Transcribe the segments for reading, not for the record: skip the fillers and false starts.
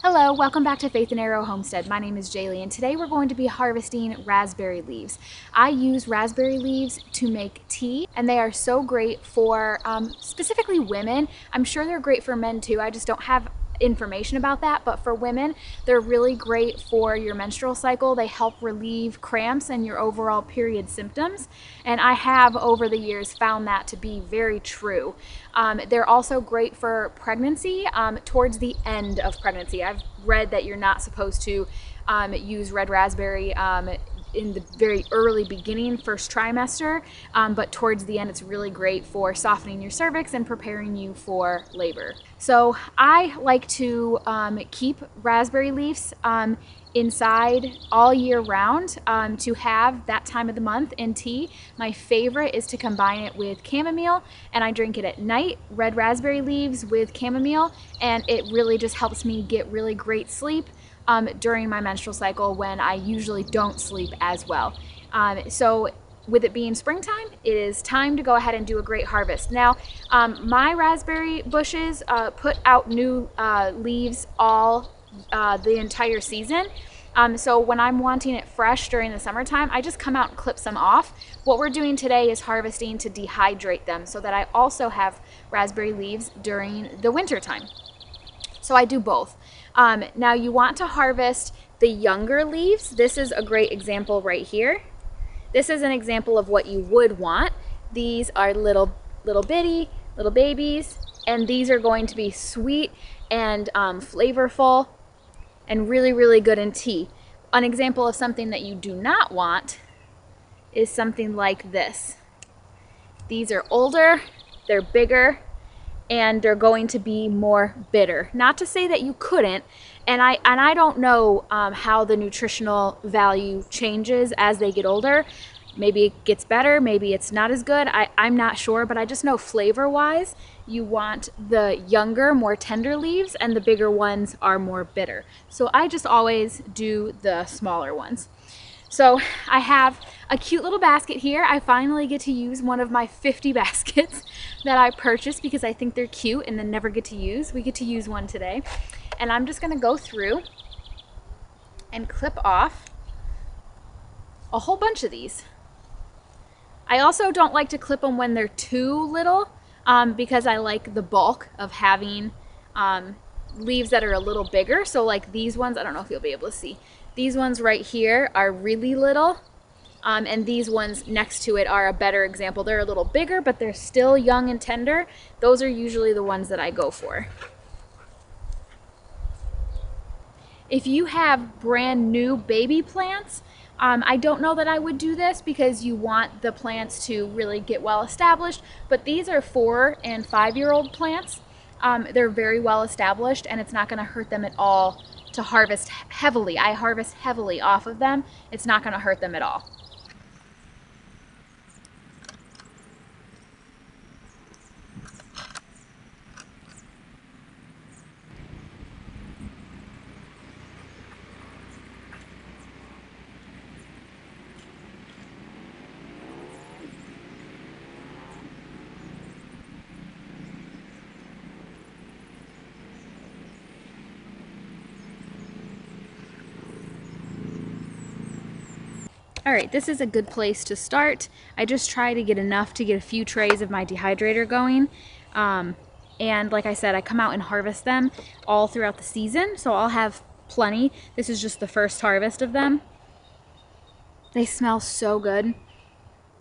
Hello, welcome back to Faith and Arrow Homestead. My name is Jaylee, and today we're going to be harvesting raspberry leaves. I use raspberry leaves to make tea, and they are so great for specifically women. I'm sure they're great for men too. I just don't have information about that, but for women they're really great for your menstrual cycle. They help relieve cramps and your overall period symptoms, and I have over the years found that to be very true. They're also great for pregnancy, towards the end of pregnancy. I've read that you're not supposed to use red raspberry in the very early beginning, first trimester, but towards the end it's really great for softening your cervix and preparing you for labor. So I like to keep raspberry leaves inside all year round to have that time of the month in tea. My favorite is to combine it with chamomile, and I drink it at night, red raspberry leaves with chamomile, and it really just helps me get really great sleep during my menstrual cycle when I usually don't sleep as well. So with it being springtime, it is time to go ahead and do a great harvest. Now, my raspberry bushes put out new leaves all the entire season. So when I'm wanting it fresh during the summertime, I just come out and clip some off. What we're doing today is harvesting to dehydrate them so that I also have raspberry leaves during the winter time. So I do both. Now you want to harvest the younger leaves. This is a great example right here. This is an example of what you would want. These are little bitty, little babies, and these are going to be sweet and flavorful and really, really good in tea. An example of something that you do not want is something like this. These are older, they're bigger, and they're going to be more bitter. Not to say that you couldn't, and I don't know how the nutritional value changes as they get older. Maybe it gets better, maybe it's not as good. I'm not sure, but I just know flavor-wise, you want the younger, more tender leaves, and the bigger ones are more bitter. So I just always do the smaller ones. So I have a cute little basket here. I finally get to use one of my 50 baskets that I purchased because I think they're cute and then never get to use. We get to use one today. And I'm just gonna go through and clip off a whole bunch of these. I also don't like to clip them when they're too little because I like the bulk of having leaves that are a little bigger. So like these ones, I don't know if you'll be able to see. These ones right here are really little, and these ones next to it are a better example. They're a little bigger, but they're still young and tender. Those are usually the ones that I go for. If you have brand new baby plants, I don't know that I would do this because you want the plants to really get well established, but these are 4- and 5-year-old plants. They're very well established, and it's not going to hurt them at all to harvest heavily. I harvest heavily off of them. It's not going to hurt them at all. All right, this is a good place to start. I just try to get enough to get a few trays of my dehydrator going. And like I said, I come out and harvest them all throughout the season, so I'll have plenty. This is just the first harvest of them. They smell so good.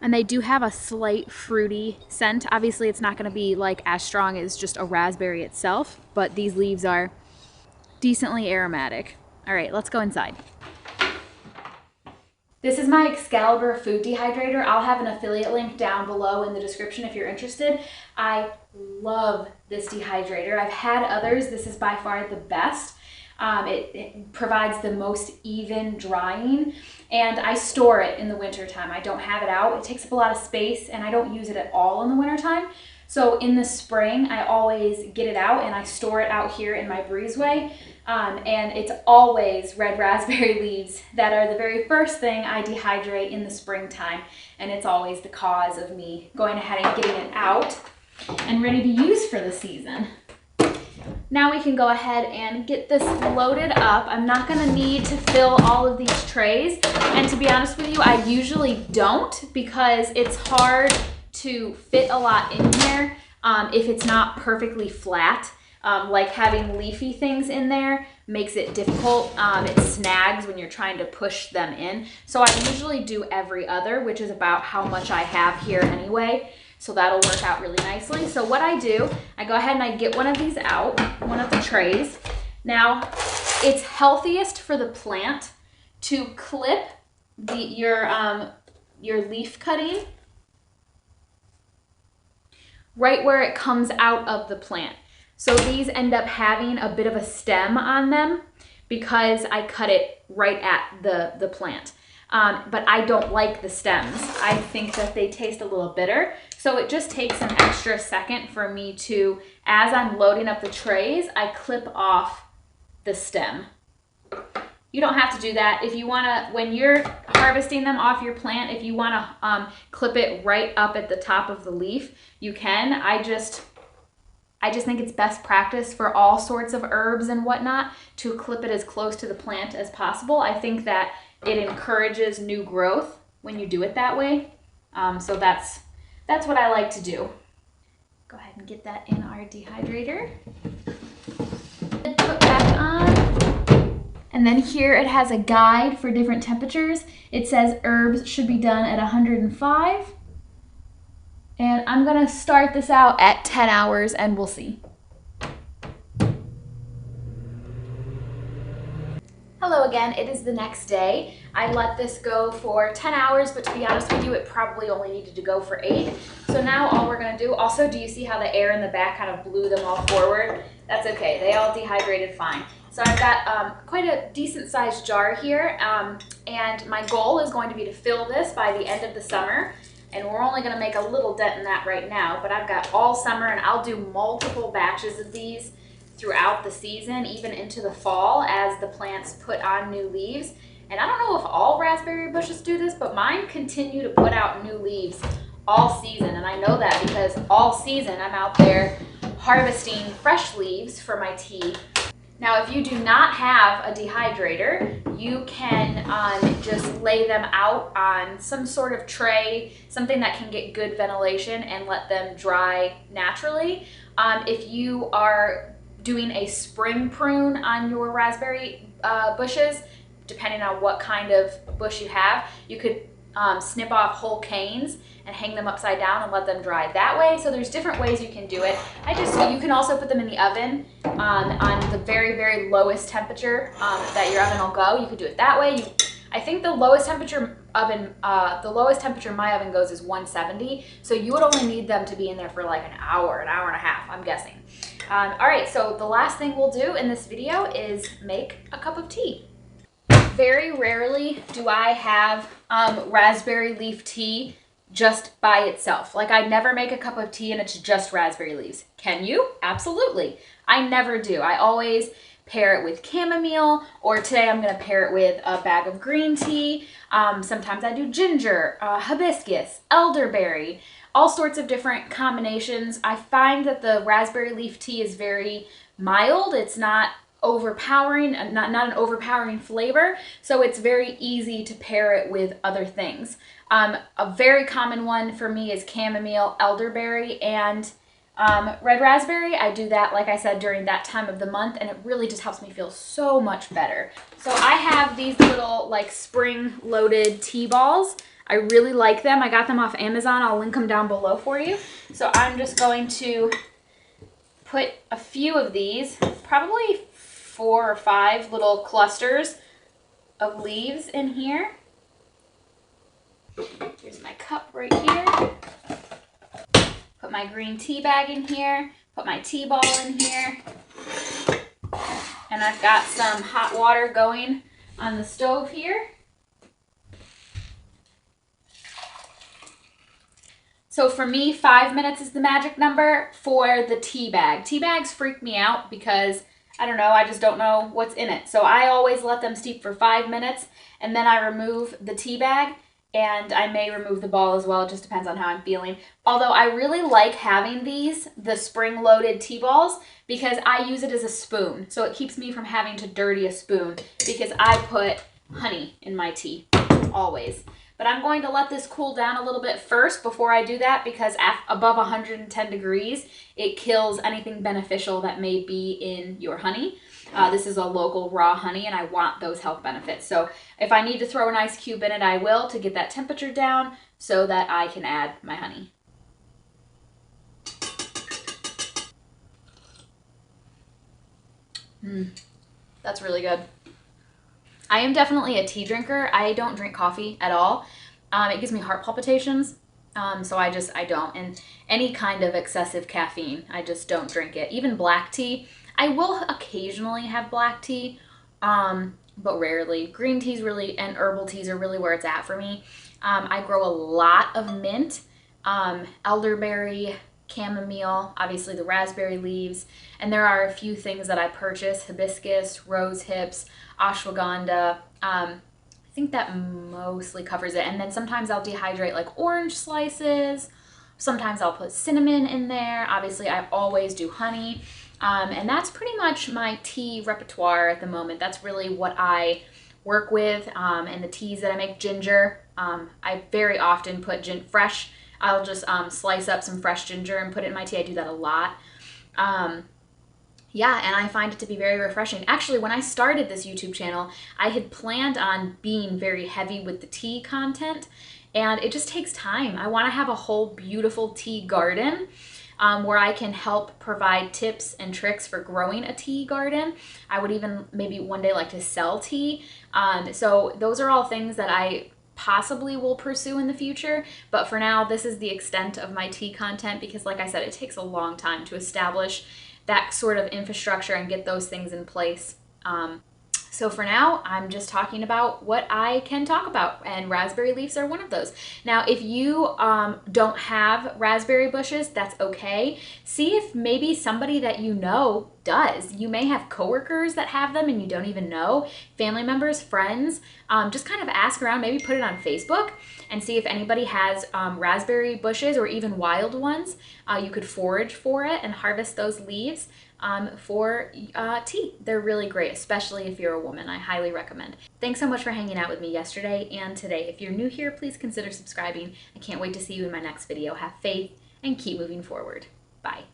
And they do have a slight fruity scent. Obviously, it's not going to be like as strong as just a raspberry itself, but these leaves are decently aromatic. All right, let's go inside. This is my Excalibur food dehydrator. I'll have an affiliate link down below in the description if you're interested. I love this dehydrator. I've had others. This is by far the best. It provides the most even drying, and I store it in the wintertime. I don't have it out. It takes up a lot of space, and I don't use it at all in the wintertime. So in the spring, I always get it out and I store it out here in my breezeway. And it's always red raspberry leaves that are the very first thing I dehydrate in the springtime. And it's always the cause of me going ahead and getting it out and ready to use for the season. Now we can go ahead and get this loaded up. I'm not gonna need to fill all of these trays. And to be honest with you, I usually don't because it's hard to fit a lot in here if it's not perfectly flat. Like having leafy things in there makes it difficult. It snags when you're trying to push them in. So I usually do every other, which is about how much I have here anyway. So that'll work out really nicely. So what I do, I go ahead and I get one of these out, one of the trays. Now, it's healthiest for the plant to clip your leaf cutting right where it comes out of the plant. So these end up having a bit of a stem on them because I cut it right at the plant. But I don't like the stems. I think that they taste a little bitter. So it just takes an extra second for me to, as I'm loading up the trays, I clip off the stem. You don't have to do that. If you wanna, when you're harvesting them off your plant, if you wanna clip it right up at the top of the leaf, you can. I just think it's best practice for all sorts of herbs and whatnot to clip it as close to the plant as possible. I think that it encourages new growth when you do it that way. So that's what I like to do. Go ahead and get that in our dehydrator. Put back on. And then here it has a guide for different temperatures. It says herbs should be done at 105. And I'm gonna start this out at 10 hours and we'll see. Hello again, it is the next day. I let this go for 10 hours, but to be honest with you, it probably only needed to go for 8. So now all we're gonna do, also, do you see how the air in the back kind of blew them all forward? That's okay, they all dehydrated fine. So I've got quite a decent sized jar here, and my goal is going to be to fill this by the end of the summer. And we're only gonna make a little dent in that right now, but I've got all summer and I'll do multiple batches of these throughout the season, even into the fall as the plants put on new leaves. And I don't know if all raspberry bushes do this, but mine continue to put out new leaves all season. And I know that because all season I'm out there harvesting fresh leaves for my tea. Now, if you do not have a dehydrator, you can just lay them out on some sort of tray, something that can get good ventilation and let them dry naturally. If you are doing a spring prune on your raspberry bushes, depending on what kind of bush you have, you could snip off whole canes and hang them upside down and let them dry that way. So there's different ways you can do it. You can also put them in the oven on the very, very lowest temperature that your oven will go. You could do it that way. I think the lowest temperature my oven goes is 170. So you would only need them to be in there for like an hour and a half, I'm guessing. All right, so the last thing we'll do in this video is make a cup of tea. Very rarely do I have raspberry leaf tea just by itself. Like, I never make a cup of tea and it's just raspberry leaves. Can you? Absolutely. I never do. I always pair it with chamomile, or today I'm going to pair it with a bag of green tea. Sometimes I do ginger, hibiscus, elderberry, all sorts of different combinations. I find that the raspberry leaf tea is very mild. It's not overpowering, not an overpowering flavor, so it's very easy to pair it with other things. A very common one for me is chamomile, elderberry, and red raspberry. I do that, like I said, during that time of the month, and it really just helps me feel so much better. So I have these little like spring-loaded tea balls. I really like them. I got them off Amazon. I'll link them down below for you. So I'm just going to put a few of these, probably 4 or 5 little clusters of leaves in here. Here's my cup right here. Put my green tea bag in here. Put my tea ball in here. And I've got some hot water going on the stove here. So for me, 5 minutes is the magic number for the tea bag. Tea bags freak me out because, I don't know, I just don't know what's in it. So I always let them steep for 5 minutes and then I remove the tea bag and I may remove the ball as well. It just depends on how I'm feeling. Although I really like having these, the spring-loaded tea balls, because I use it as a spoon. So it keeps me from having to dirty a spoon because I put honey in my tea, always. But I'm going to let this cool down a little bit first before I do that, because above 110 degrees, it kills anything beneficial that may be in your honey. This is a local raw honey, and I want those health benefits. So if I need to throw an ice cube in it, I will, to get that temperature down so that I can add my honey. That's really good. I am definitely a tea drinker. I don't drink coffee at all. It gives me heart palpitations. So I don't. And any kind of excessive caffeine, I just don't drink it. Even black tea. I will occasionally have black tea, but rarely. Green teas really, and herbal teas are really where it's at for me. I grow a lot of mint, elderberry, chamomile, obviously the raspberry leaves, and there are a few things that I purchase: hibiscus, rose hips, ashwagandha. I think that mostly covers it. And then sometimes I'll dehydrate like orange slices. Sometimes I'll put cinnamon in there. Obviously, I always do honey. And that's pretty much my tea repertoire at the moment. That's really what I work with. And the teas that I make: ginger. I very often put fresh. I'll just slice up some fresh ginger and put it in my tea. I do that a lot. Yeah, and I find it to be very refreshing. Actually, when I started this YouTube channel, I had planned on being very heavy with the tea content, and it just takes time. I want to have a whole beautiful tea garden where I can help provide tips and tricks for growing a tea garden. I would even maybe one day like to sell tea. So those are all things that I possibly will pursue in the future, but for now, this is the extent of my tea content, because like I said, it takes a long time to establish that sort of infrastructure and get those things in place. So for now, I'm just talking about what I can talk about, and raspberry leaves are one of those. Now, if you don't have raspberry bushes, that's okay. See if maybe somebody that you know does. You may have coworkers that have them and you don't even know, family members, friends. Just kind of ask around, maybe put it on Facebook and see if anybody has raspberry bushes or even wild ones. You could forage for it and harvest those leaves for tea. They're really great, especially if you're a woman. I highly recommend. Thanks so much for hanging out with me yesterday and today. If you're new here, please consider subscribing. I can't wait to see you in my next video. Have faith and keep moving forward. Bye.